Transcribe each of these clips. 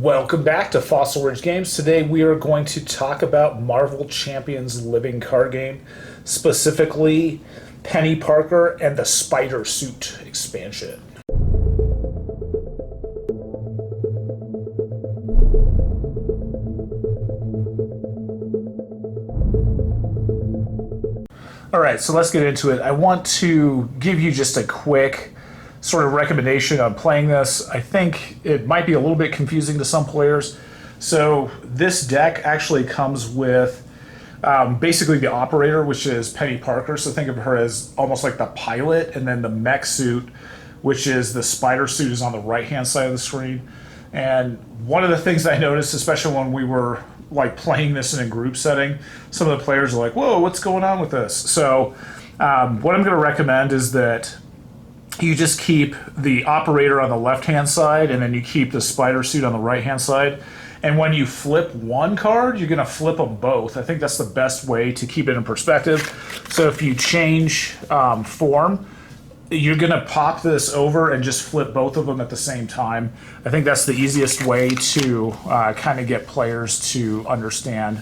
Welcome back to Fossil Ridge Games. Today we are going to talk about Marvel Champions living card game, specifically Peni Parker and the Spider Suit expansion. Alright, so let's get into it. I want to give you just a quick sort of recommendation on playing this. I think it might be a little bit confusing to some players. So this deck actually comes with basically the operator, which is Peni Parker. So think of her as almost like the pilot, and then the mech suit, which is the spider suit, is on the right-hand side of the screen. And one of the things I noticed, especially when we were like playing this in a group setting, some of the players are like, whoa, what's going on with this? So what I'm going to recommend is that you just keep the operator on the left-hand side, and then you keep the spider suit on the right-hand side. And when you flip one card, you're going to flip them both. I think that's the best way to keep it in perspective. So if you change form, you're going to pop this over and just flip both of them at the same time. I think that's the easiest way to kind of get players to understand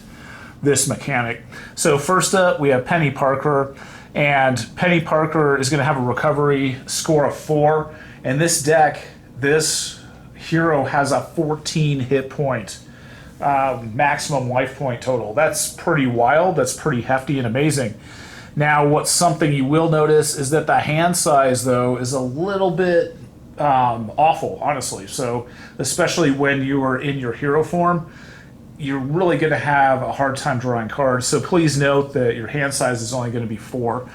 this mechanic. So first up, we have Peni Parker. And Peni Parker is going to have a recovery score of 4. And this deck, this hero has a 14 hit point maximum life point total. That's pretty wild. That's pretty hefty and amazing. Now, what's something you will notice is that the hand size, though, is a little bit awful, honestly. So especially when you are in your hero form, you're really going to have a hard time drawing cards. So please note that your hand size is only going to be 4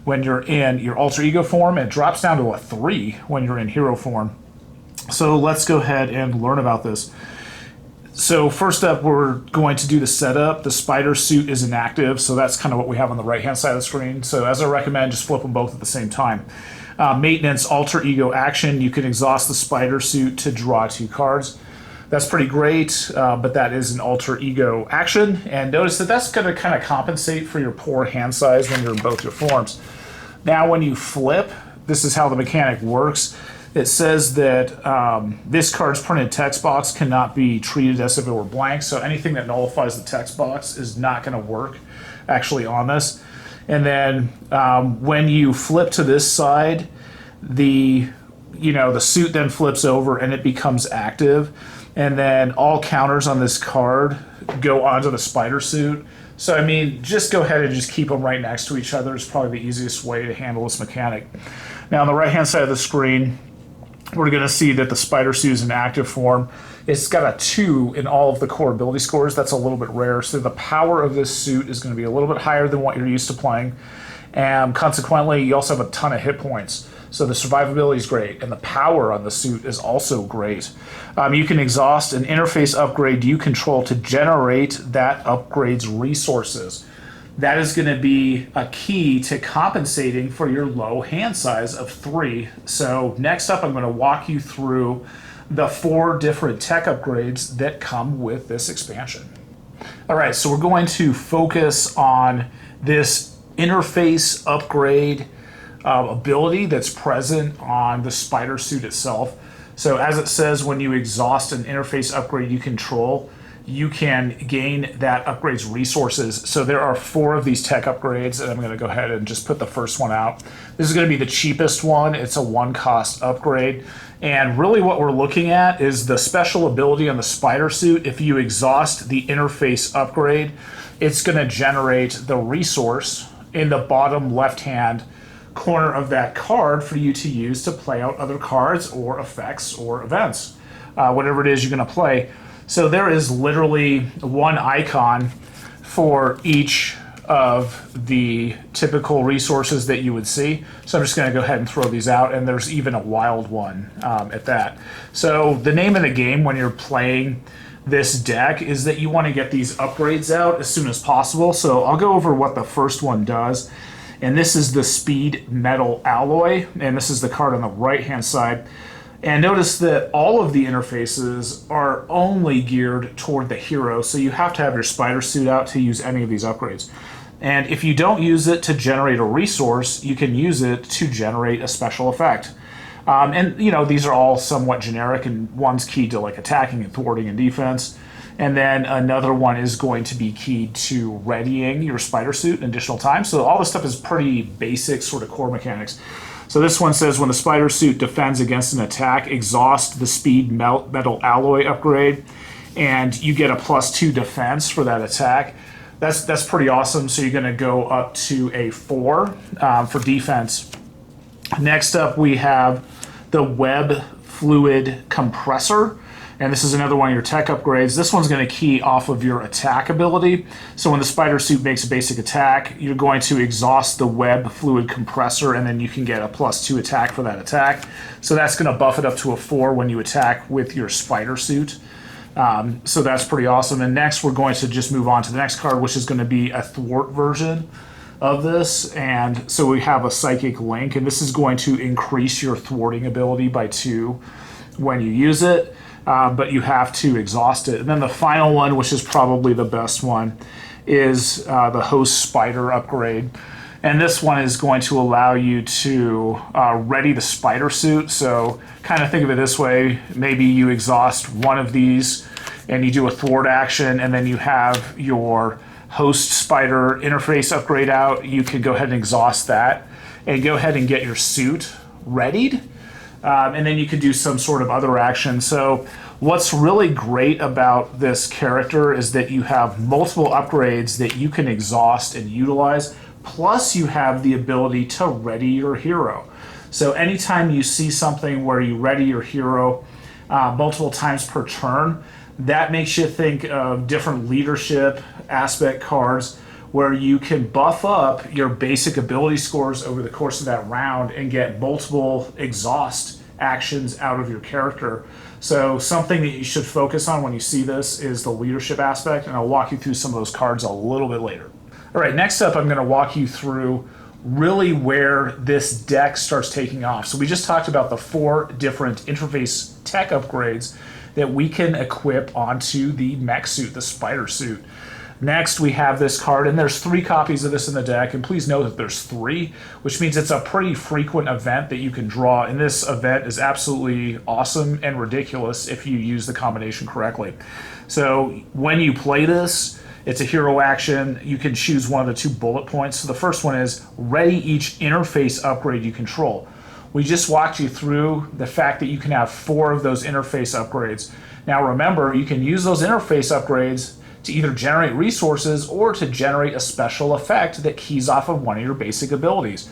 when you're in your alter ego form. It drops down to a 3 when you're in hero form. So let's go ahead and learn about this. So first up, we're going to do the setup. The spider suit is inactive, so that's kind of what we have on the right-hand side of the screen. So as I recommend, just flip them both at the same time. Maintenance, alter ego action. You can exhaust the spider suit to draw 2 cards. That's pretty great, but that is an alter ego action. And notice that that's going to kind of compensate for your poor hand size when you're in both your forms. Now when you flip, this is how the mechanic works. It says that this card's printed text box cannot be treated as if it were blank, so anything that nullifies the text box is not going to work actually on this. And then when you flip to this side, the suit then flips over and it becomes active. And then all counters on this card go onto the spider suit. So, I mean, just go ahead and just keep them right next to each other. It's probably the easiest way to handle this mechanic. Now, on the right-hand side of the screen, we're going to see that the spider suit is in active form. It's got a 2 in all of the core ability scores. That's a little bit rare. So the power of this suit is going to be a little bit higher than what you're used to playing. And consequently, you also have a ton of hit points. So the survivability is great, and the power on the suit is also great. You can exhaust an interface upgrade you control to generate that upgrade's resources. That is going to be a key to compensating for your low hand size of 3. So next up, I'm going to walk you through the 4 different tech upgrades that come with this expansion. All right, so we're going to focus on this interface upgrade ability that's present on the spider suit itself. So as it says, when you exhaust an interface upgrade you control, you can gain that upgrade's resources. So there are 4 of these tech upgrades, and I'm going to go ahead and just put the first one out. This is going to be the cheapest one. It's a 1-cost upgrade. And really what we're looking at is the special ability on the spider suit. If you exhaust the interface upgrade, it's going to generate the resource in the bottom left-hand corner of that card for you to use to play out other cards or effects or events, whatever it is you're going to play. So there is literally 1 icon for each of the typical resources that you would see. So I'm just going to go ahead and throw these out, and there's even a wild one at that. So the name of the game when you're playing this deck is that you want to get these upgrades out as soon as possible. So I'll go over what the first one does. And this is the Speed Metal Alloy, and this is the card on the right-hand side. And notice that all of the interfaces are only geared toward the hero, so you have to have your spider suit out to use any of these upgrades. And if you don't use it to generate a resource, you can use it to generate a special effect. And these are all somewhat generic, and one's keyed to like attacking and thwarting and defense. And then another one is going to be keyed to readying your spider suit an additional time. So all this stuff is pretty basic sort of core mechanics. So this one says when the spider suit defends against an attack, exhaust the speed metal alloy upgrade, and you get a +2 defense for that attack. That's pretty awesome. So you're going to go up to a 4 for defense. Next up, we have the web fluid compressor. And this is another one of your tech upgrades. This one's going to key off of your attack ability. So when the spider suit makes a basic attack, you're going to exhaust the web fluid compressor, and then you can get a +2 attack for that attack. So that's going to buff it up to a 4 when you attack with your spider suit. So that's pretty awesome. And next, we're going to just move on to the next card, which is going to be a thwart version of this. And so we have a psychic link, and this is going to increase your thwarting ability by 2 when you use it. But you have to exhaust it. And then the final one, which is probably the best one, is the host spider upgrade. And this one is going to allow you to ready the spider suit. So kind of think of it this way. Maybe you exhaust one of these and you do a thwart action, and then you have your host spider interface upgrade out. You could go ahead and exhaust that and go ahead and get your suit readied. And then you could do some sort of other action. So what's really great about this character is that you have multiple upgrades that you can exhaust and utilize, plus you have the ability to ready your hero. So anytime you see something where you ready your hero multiple times per turn, that makes you think of different leadership aspect cards where you can buff up your basic ability scores over the course of that round and get multiple exhaust actions out of your character. So something that you should focus on when you see this is the leadership aspect, and I'll walk you through some of those cards a little bit later. All right, next up I'm going to walk you through really where this deck starts taking off. So we just talked about the 4 different interface tech upgrades that we can equip onto the mech suit, the spider suit. Next, we have this card, and there's 3 copies of this in the deck, and please note that there's 3, which means it's a pretty frequent event that you can draw, and this event is absolutely awesome and ridiculous if you use the combination correctly. So when you play this, it's a hero action. You can choose one of the 2 bullet points. So the first one is ready each interface upgrade you control. We just walked you through the fact that you can have 4 of those interface upgrades. Now remember, you can use those interface upgrades to either generate resources or to generate a special effect that keys off of one of your basic abilities.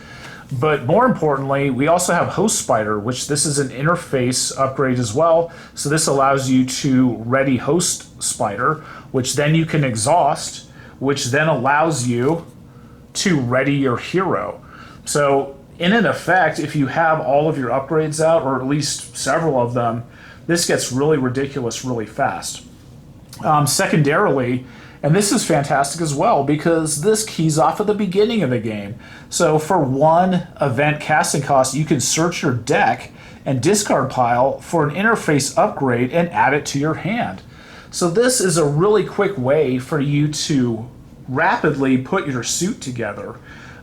But more importantly, we also have Host Spider, which this is an interface upgrade as well. So this allows you to ready Host Spider, which then you can exhaust, which then allows you to ready your hero. So in an effect, if you have all of your upgrades out, or at least several of them, this gets really ridiculous really fast. Secondarily, and this is fantastic as well, because this keys off at the beginning of the game. So for 1 event casting cost, you can search your deck and discard pile for an interface upgrade and add it to your hand. So this is a really quick way for you to rapidly put your suit together.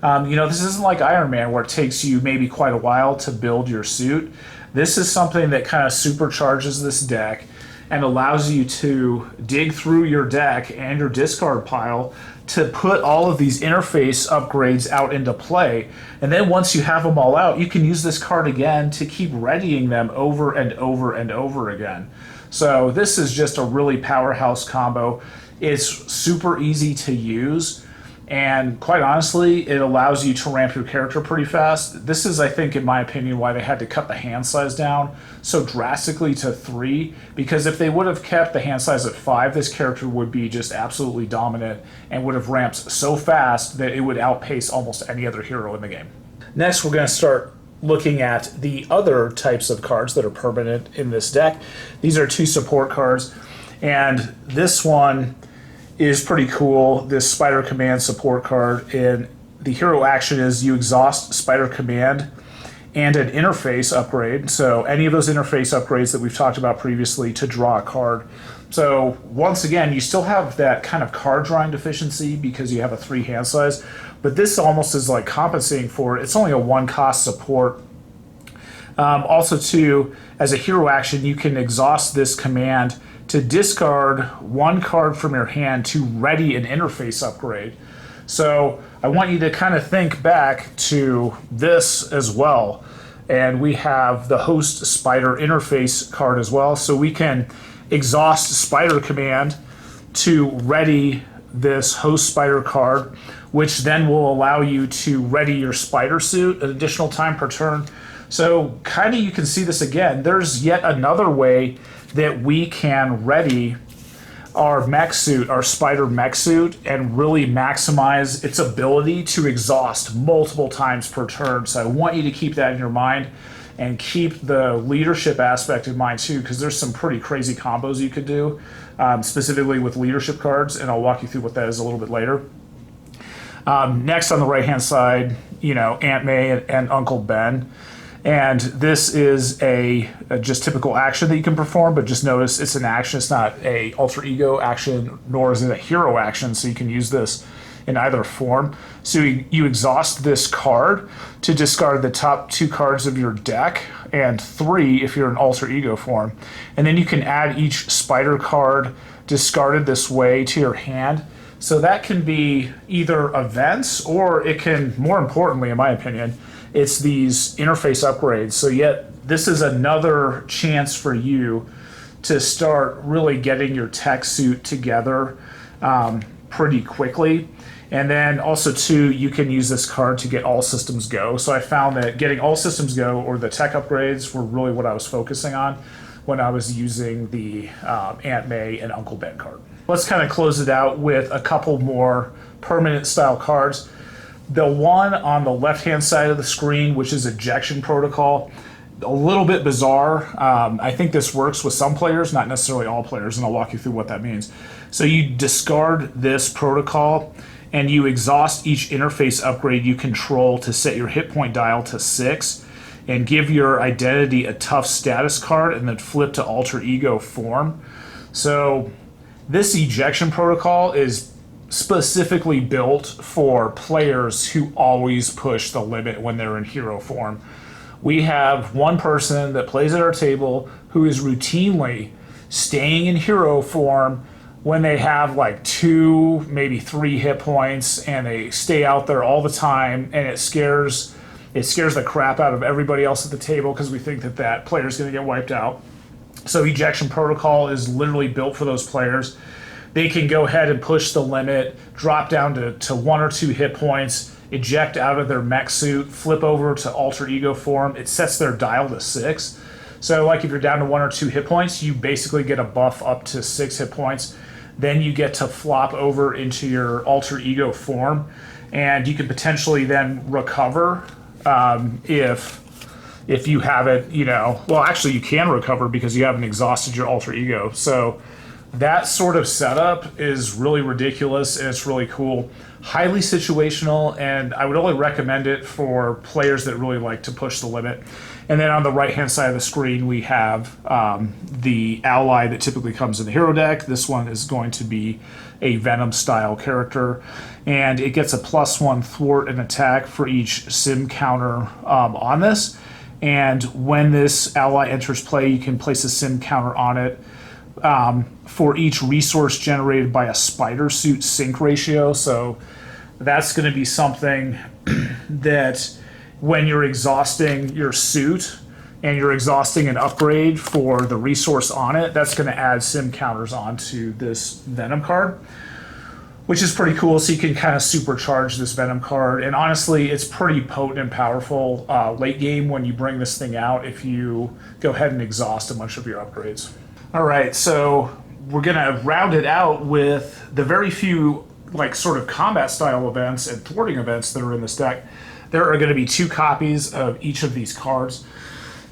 This isn't like Iron Man where it takes you maybe quite a while to build your suit. This is something that kind of supercharges this deck and allows you to dig through your deck and your discard pile to put all of these interface upgrades out into play. And then once you have them all out, you can use this card again to keep readying them over and over and over again. So this is just a really powerhouse combo. It's super easy to use, and quite honestly, it allows you to ramp your character pretty fast. This is, I think, in my opinion, why they had to cut the hand size down so drastically to 3, because if they would have kept the hand size at 5, this character would be just absolutely dominant and would have ramped so fast that it would outpace almost any other hero in the game. Next, we're going to start looking at the other types of cards that are permanent in this deck. These are 2 support cards, and this one is pretty cool, this Spider Command support card. And the hero action is you exhaust Spider Command and an interface upgrade. So any of those interface upgrades that we've talked about previously to draw a card. So once again, you still have that kind of card drawing deficiency because you have a 3 hand size, but this almost is like compensating for it. It's only a 1 cost support Also, too, as a hero action, you can exhaust this command to discard one card from your hand to ready an interface upgrade. So I want you to kind of think back to this as well. And we have the host spider interface card as well. So we can exhaust spider command to ready this host spider card, which then will allow you to ready your spider suit an additional time per turn. So kind of you can see this again. There's yet another way that we can ready our mech suit, our spider mech suit, and really maximize its ability to exhaust multiple times per turn. So I want you to keep that in your mind and keep the leadership aspect in mind too, because there's some pretty crazy combos you could do, specifically with leadership cards, and I'll walk you through what that is a little bit later. Next on the right hand side, Aunt May and Uncle Ben. And this is a just typical action that you can perform, but just notice it's an action. It's not a alter ego action, nor is it a hero action, so you can use this in either form. So you exhaust this card to discard the top 2 cards of your deck, and 3 if you're in alter ego form. And then you can add each spider card discarded this way to your hand. So that can be either events, or it can, more importantly, in my opinion, it's these interface upgrades. So yet this is another chance for you to start really getting your tech suit together pretty quickly. And then also too, you can use this card to get all systems go. So I found that getting all systems go, or the tech upgrades, were really what I was focusing on when I was using the Aunt May and Uncle Ben card. Let's kind of close it out with a couple more permanent style cards. The one on the left-hand side of the screen, which is Ejection Protocol, a little bit bizarre. I think this works with some players, not necessarily all players, and I'll walk you through what that means. So you discard this protocol, and you exhaust each interface upgrade you control to set your hit point dial to 6, and give your identity a tough status card, and then flip to alter ego form. So this Ejection Protocol is specifically built for players who always push the limit when they're in hero form. We have one person that plays at our table who is routinely staying in hero form when they have like 2, maybe 3 hit points, and they stay out there all the time, and it scares the crap out of everybody else at the table, because we think that player is going to get wiped out. So Ejection Protocol is literally built for those players. They can go ahead and push the limit, drop down to 1 or 2 hit points, eject out of their mech suit, flip over to alter ego form. It sets their dial to 6. So like if you're down to 1 or 2 hit points, you basically get a buff up to 6 hit points. Then you get to flop over into your alter ego form, and you can potentially then recover if you haven't, well, actually you can recover because you haven't exhausted your alter ego. So that sort of setup is really ridiculous, and it's really cool. Highly situational, and I would only recommend it for players that really like to push the limit. And then on the right-hand side of the screen, we have the ally that typically comes in the hero deck. This one is going to be a Venom-style character, and it gets a +1 thwart and attack for each sim counter on this. And when this ally enters play, you can place a sim counter on it for each resource generated by a spider suit sync ratio. So that's going to be something that when you're exhausting your suit and you're exhausting an upgrade for the resource on it, that's going to add sim counters onto this Venom card, which is pretty cool. So you can kind of supercharge this Venom card. And honestly, it's pretty potent and powerful late game when you bring this thing out, if you go ahead and exhaust a bunch of your upgrades. All right, so we're going to round it out with the very few sort of combat style events and thwarting events that are in this deck. There are going to be 2 copies of each of these cards.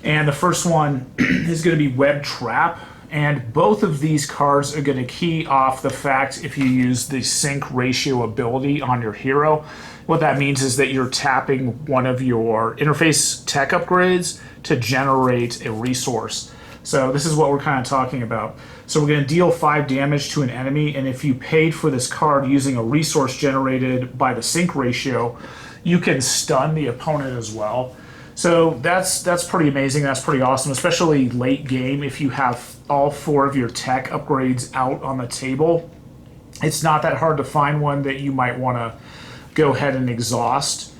And the first one is going to be Web Trap. And both of these cards are going to key off the fact if you use the sync ratio ability on your hero. What that means is that you're tapping one of your interface tech upgrades to generate a resource. So this is what we're kind of talking about. So we're going to deal 5 damage to an enemy, and if you paid for this card using a resource generated by the sync ratio, you can stun the opponent as well. So that's pretty amazing. That's pretty awesome, especially late game if you have all 4 of your tech upgrades out on the table. It's not that hard to find one that you might want to go ahead and exhaust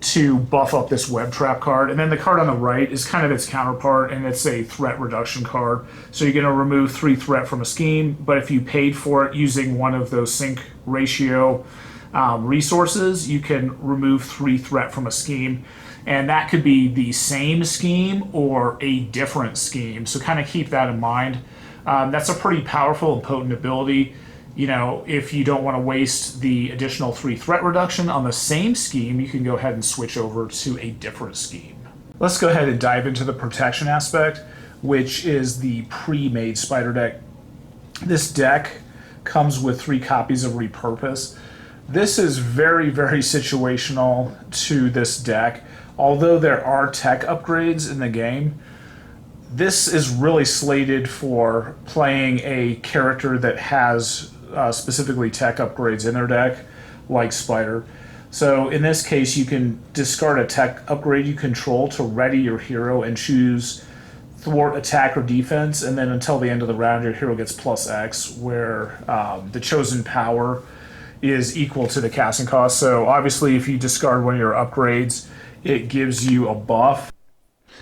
to buff up this web trap card. And then the card on the right is kind of its counterpart, and it's a threat reduction card. So you're going to remove 3 threat from a scheme, but if you paid for it using one of those sync ratio resources, you can remove 3 threat from a scheme. And that could be the same scheme or a different scheme. So kind of keep that in mind. That's a pretty powerful and potent ability. You know, if you don't want to waste the additional 3 threat reduction on the same scheme, you can go ahead and switch over to a different scheme. Let's go ahead and dive into the protection aspect, which is the pre-made spider deck. This deck comes with 3 copies of Repurpose. This is very, very situational to this deck. Although there are tech upgrades in the game, this is really slated for playing a character that has specifically tech upgrades in their deck, like Spider. So in this case, you can discard a tech upgrade you control to ready your hero and choose thwart, attack, or defense, and then until the end of the round, your hero gets +X, where the chosen power is equal to the casting cost. So obviously, if you discard one of your upgrades, it gives you a buff.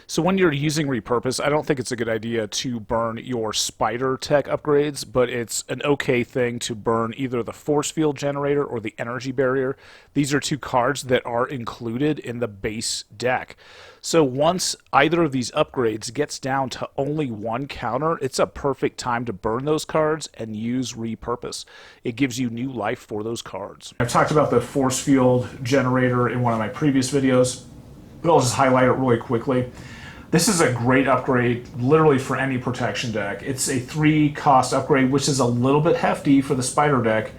So when you're using Repurpose, I don't think it's a good idea to burn your Spider tech upgrades, but it's an okay thing to burn either the Force Field Generator or the Energy Barrier. These are 2 cards that are included in the base deck. So once either of these upgrades gets down to only 1 counter, it's a perfect time to burn those cards and use Repurpose. It gives you new life for those cards. I've talked about the Force Field Generator in one of my previous videos, but I'll just highlight it really quickly. This is a great upgrade literally for any protection deck. It's a 3 cost upgrade, which is a little bit hefty for the Spider deck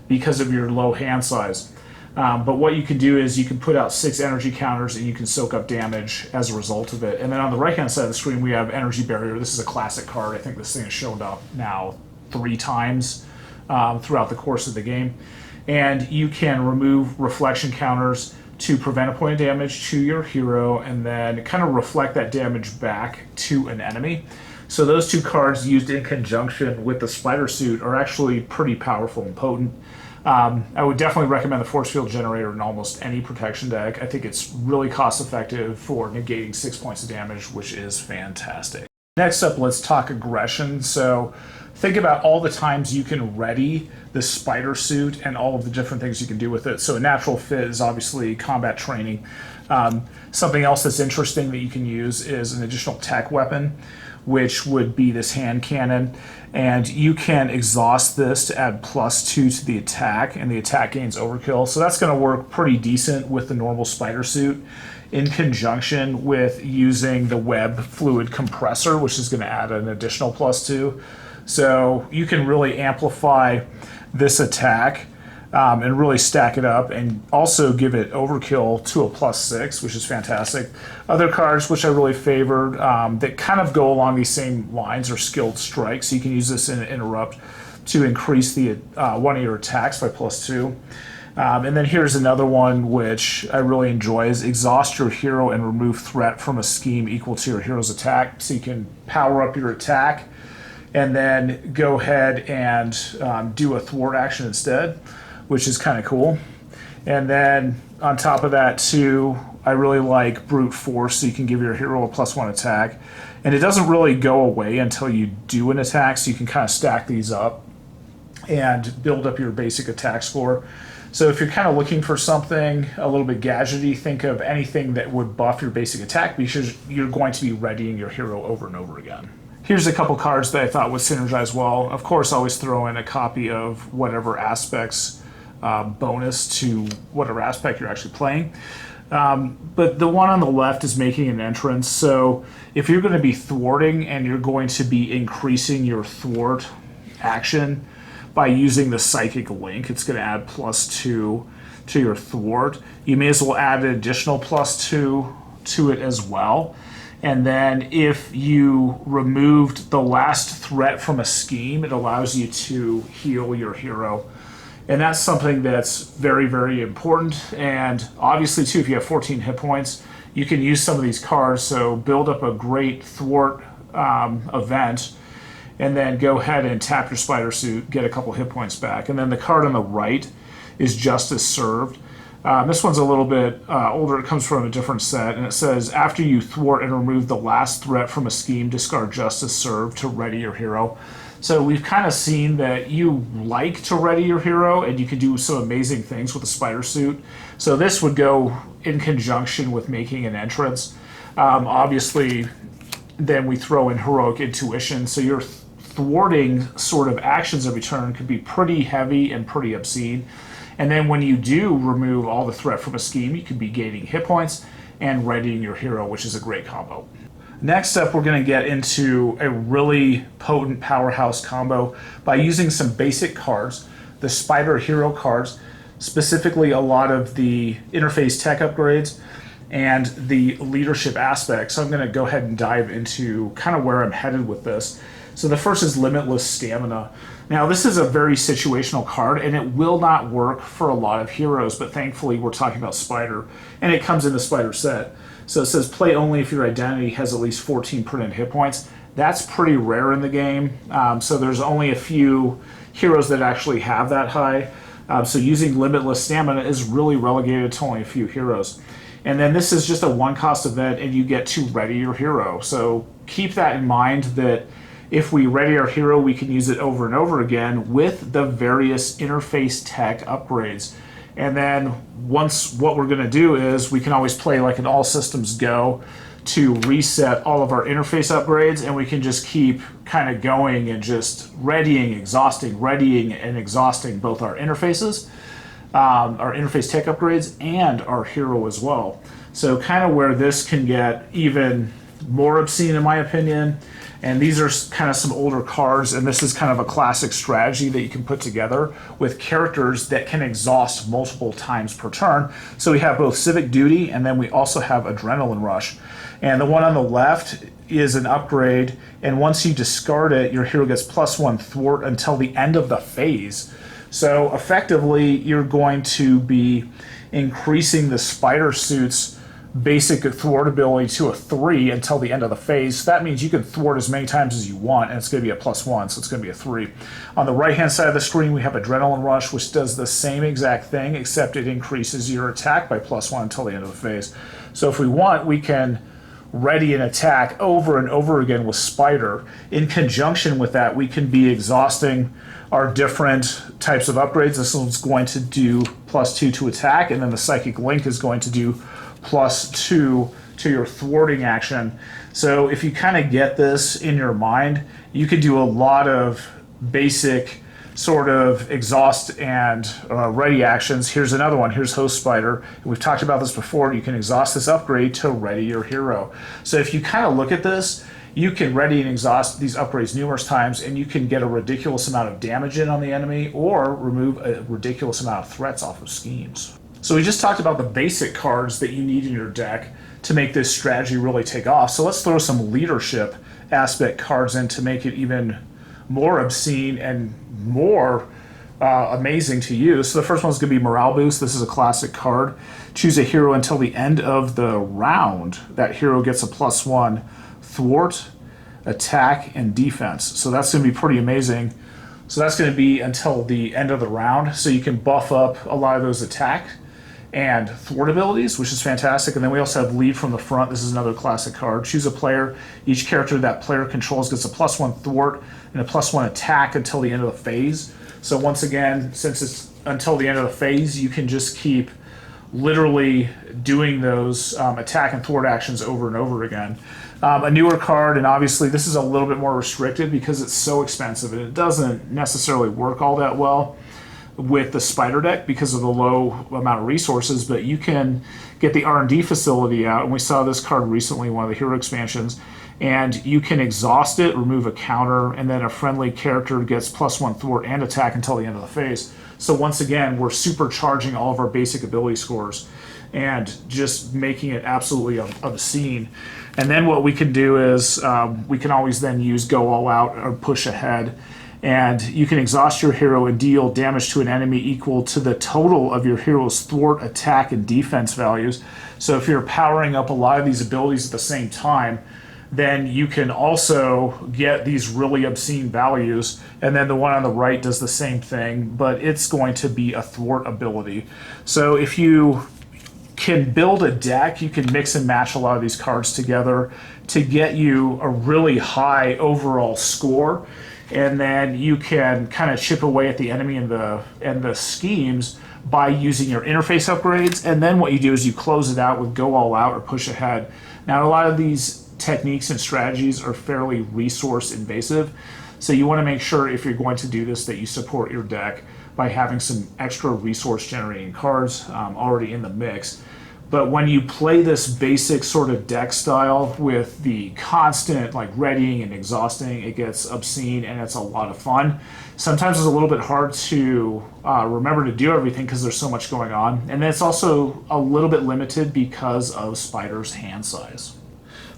because of your low hand size. But what you can do is you can put out 6 energy counters and you can soak up damage as a result of it. And then on the right hand side of the screen we have Energy Barrier. This is a classic card. I think this thing has shown up now 3 times throughout the course of the game. And you can remove reflection counters to prevent a point of damage to your hero and then kind of reflect that damage back to an enemy. So those 2 cards used in conjunction with the Spider suit are actually pretty powerful and potent. I would definitely recommend the Force Field Generator in almost any protection deck. I think it's really cost effective for negating 6 points of damage, which is fantastic. Next up, let's talk aggression. So think about all the times you can ready the Spider suit and all of the different things you can do with it. So a natural fit is obviously combat training. Something else that's interesting that you can use is an additional tech weapon, which would be this hand cannon. And you can exhaust this to add +2 to the attack, and the attack gains overkill. So that's going to work pretty decent with the normal Spider suit, in conjunction with using the web fluid compressor, which is going to add an additional +2. So you can really amplify this attack and really stack it up and also give it overkill to a +6, which is fantastic. Other cards which I really favored that kind of go along these same lines are Skilled Strike. So you can use this in Interrupt to increase the one of your attacks by +2. And then here's another one which I really enjoy is Exhaust your hero and remove threat from a scheme equal to your hero's attack. So you can power up your attack and then go ahead and do a thwart action instead, which is kind of cool. And then on top of that too, I really like Brute Force, so you can give your hero a +1 attack. And it doesn't really go away until you do an attack, so you can kind of stack these up and build up your basic attack score. So if you're kind of looking for something a little bit gadgety, think of anything that would buff your basic attack because you're going to be readying your hero over and over again. Here's a couple cards that I thought would synergize well. Of course, always throw in a copy of whatever aspects bonus to whatever aspect you're actually playing. But the one on the left is making an entrance. So if you're going to be thwarting and you're going to be increasing your thwart action by using the Psychic Link, it's going to add +2 to your thwart. You may as well add an additional +2 to it as well. And then if you removed the last threat from a scheme, it allows you to heal your hero. And that's something that's very, very important. And obviously too, if you have 14 hit points, you can use some of these cards. So build up a great thwart event, and then go ahead and tap your spider suit, get a couple hit points back. And then the card on the right is Justice Served. This one's a little bit older. It comes from a different set, and it says, after you thwart and remove the last threat from a scheme, discard Justice Served to ready your hero. So we've kind of seen that you like to ready your hero, and you can do some amazing things with the spider suit. So this would go in conjunction with making an entrance. Obviously, then we throw in Heroic Intuition, so your thwarting sort of actions every turn could be pretty heavy and pretty obscene. And then when you do remove all the threat from a scheme, you could be gaining hit points and readying your hero, which is a great combo. Next up, we're going to get into a really potent powerhouse combo by using some basic cards, the Spider Hero cards, specifically a lot of the interface tech upgrades and the leadership aspect. So I'm going to go ahead and dive into kind of where I'm headed with this. So the first is Limitless Stamina. Now this is a very situational card, and it will not work for a lot of heroes, but thankfully we're talking about Spider, and it comes in the Spider set. So it says play only if your identity has at least 14 printed hit points. That's pretty rare in the game, so there's only a few heroes that actually have that high. So using Limitless Stamina is really relegated to only a few heroes. And then this is just a one-cost event, and you get to ready your hero. So keep that in mind, that if we ready our hero, we can use it over and over again with the various interface tech upgrades. And then once, what we're going to do is we can always play like an all systems go to reset all of our interface upgrades, and we can just keep kind of going and just readying and exhausting both our interfaces, our interface tech upgrades, and our hero as well. So kind of where this can get even more obscene in my opinion. And these are kind of some older cards, and this is kind of a classic strategy that you can put together with characters that can exhaust multiple times per turn. So we have both Civic Duty, and then we also have Adrenaline Rush. And the one on the left is an upgrade, and once you discard it, your hero gets +1 thwart until the end of the phase. So effectively, you're going to be increasing the spider suit's basic thwart ability to a 3 until the end of the phase. So that means you can thwart as many times as you want, and it's going to be a +1, so it's going to be a 3. On the right-hand side of the screen, we have Adrenaline Rush, which does the same exact thing, except it increases your attack by +1 until the end of the phase. So if we want, we can ready an attack over and over again with Spider. In conjunction with that, we can be exhausting our different types of upgrades. This one's going to do +2 to attack, and then the Psychic Link is going to do +2 to your thwarting action. So if you kind of get this in your mind, you could do a lot of basic sort of exhaust and ready actions. Here's another one. Here's Host Spider. We've talked about this before. You can exhaust this upgrade to ready your hero. So if you kind of look at this, you can ready and exhaust these upgrades numerous times, and you can get a ridiculous amount of damage in on the enemy or remove a ridiculous amount of threats off of schemes. So we just talked about the basic cards that you need in your deck to make this strategy really take off. So let's throw some leadership aspect cards in to make it even more obscene and more amazing to use. So the first one's going to be Morale Boost. This is a classic card. Choose a hero until the end of the round. That hero gets a +1 thwart, attack, and defense. So that's going to be pretty amazing. So that's going to be until the end of the round. So you can buff up a lot of those attack and thwart abilities, which is fantastic. And then we also have Lead from the Front. This is another classic card. Choose a player. Each character that player controls gets a +1 thwart and a +1 attack until the end of the phase. So once again, since it's until the end of the phase, you can just keep literally doing those attack and thwart actions over and over again. A newer card, and obviously this is a little bit more restricted because it's so expensive, and it doesn't necessarily work all that well with the Spider deck because of the low amount of resources, but you can get the R&D facility out, and we saw this card recently in one of the hero expansions, and you can exhaust it, remove a counter, and then a friendly character gets +1 thwart and attack until the end of the phase. So once again, we're supercharging all of our basic ability scores and just making it absolutely obscene. And then what we can do is we can always then use Go All Out or Push Ahead. and you can exhaust your hero and deal damage to an enemy equal to the total of your hero's thwart, attack, and defense values. So if you're powering up a lot of these abilities at the same time, then you can also get these really obscene values. And then the one on the right does the same thing, but it's going to be a thwart ability. So if you can build a deck, you can mix and match a lot of these cards together to get you a really high overall score. And then you can kind of chip away at the enemy and the schemes by using your interface upgrades. And then what you do is you close it out with go all out or push ahead. Now, a lot of these techniques and strategies are fairly resource invasive. So you want to make sure if you're going to do this that you support your deck by having some extra resource generating cards already in the mix. But when you play this basic sort of deck style with the constant like readying and exhausting, it gets obscene and it's a lot of fun. Sometimes it's a little bit hard to remember to do everything because there's so much going on. And then it's also a little bit limited because of Spider's hand size.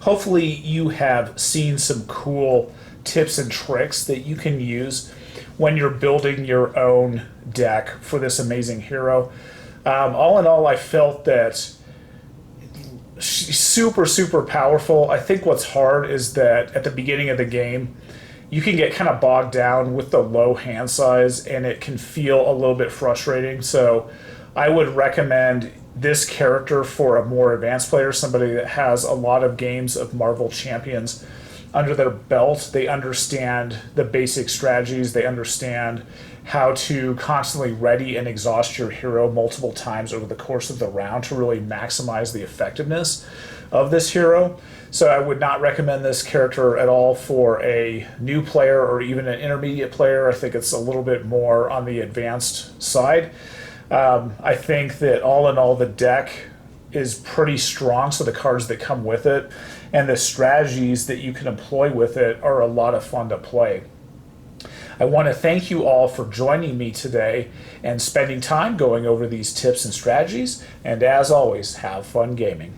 Hopefully you have seen some cool tips and tricks that you can use when you're building your own deck for this amazing hero. All in all, I felt that she's super, super powerful. I think what's hard is that at the beginning of the game, you can get kind of bogged down with the low hand size and it can feel a little bit frustrating. So I would recommend this character for a more advanced player, somebody that has a lot of games of Marvel Champions under their belt. They understand the basic strategies. They understand how to constantly ready and exhaust your hero multiple times over the course of the round to really maximize the effectiveness of this hero. So I would not recommend this character at all for a new player or even an intermediate player. I think it's a little bit more on the advanced side. I think that all in all, the deck is pretty strong, so the cards that come with it and the strategies that you can employ with it are a lot of fun to play. I want to thank you all for joining me today and spending time going over these tips and strategies, and as always, have fun gaming.